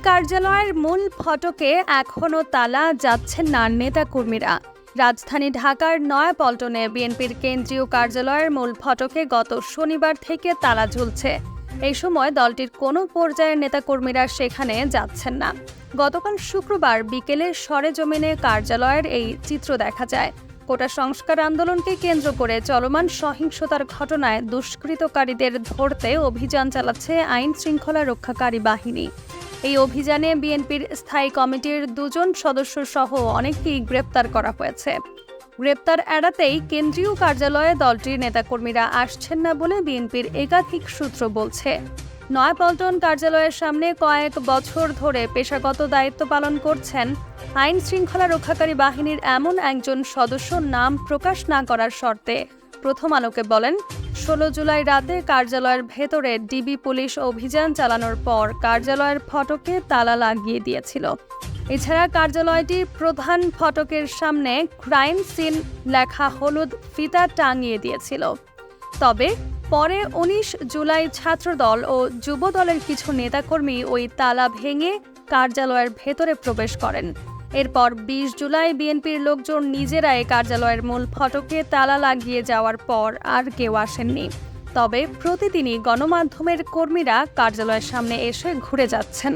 কার্যালয়ের মূল ফটকে এখনও তালা যাচ্ছেন না নেতাকর্মীরা। রাজধানী ঢাকার নয়াপল্টনে বিএনপির কেন্দ্রীয় কার্যালয়ের মূল ফটকে গত শনিবার থেকে তালা ঝুলছে। এই সময় দলটির কোনো পর্যায়ের নেতাকর্মীরা সেখানে যাচ্ছেন না। গতকাল শুক্রবার বিকেলে সরেজমিনে কার্যালয়ের এই চিত্র দেখা যায়। কোটা সংস্কার আন্দোলনকে কেন্দ্র করে চলমান সহিংসতার ঘটনায় দুষ্কৃতকারীদের ধরতে অভিযান চালাচ্ছে আইন শৃঙ্খলা রক্ষাকারী বাহিনী। এই অভিযানে বিএনপির স্থায়ী কমিটির 2 জন সদস্য সহ অনেককেই গ্রেপ্তার করা হয়েছে। গ্রেপ্তার এড়াতেই কেন্দ্রীয় কার্যালয়ে দলটির নেতাকর্মীরা আসছেন না বলে বিএনপির একাধিক সূত্র বলছে। নয়াপল্টন কার্যালয়ের সামনে কয়েক বছর ধরে পেশাগত দায়িত্ব পালন করছেন আইন শৃঙ্খলা রক্ষাকারী বাহিনীর এমন একজন সদস্য নাম প্রকাশ না করার শর্তে প্রথম আলোকে বলেন, 16 জুলাই রাতে কার্যালয়ের ভেতরে ডিবি পুলিশ অভিযান চালানোর পর কার্যালয়ের ফটকে তালা লাগিয়ে দিয়েছিল। এছাড়া কার্যালয়টির প্রধান ফটকের সামনে ক্রাইম সিন লেখা হলুদ ফিতা টাঙিয়ে দিয়েছিল। তবে পরে 19 জুলাই ছাত্রদল ও যুব দলের কিছু নেতাকর্মী ওই তালা ভেঙে কার্যালয়ের ভেতরে প্রবেশ করেন। এরপর 20 জুলাই বিএনপির লোকজন নিজেরাই কার্যালয়ের মূল ফটকে তালা লাগিয়ে যাওয়ার পর আর কেউ আসেননি। তবে প্রতিদিনই গণমাধ্যমের কর্মীরা কার্যালয়ের সামনে এসে ঘুরে যাচ্ছেন।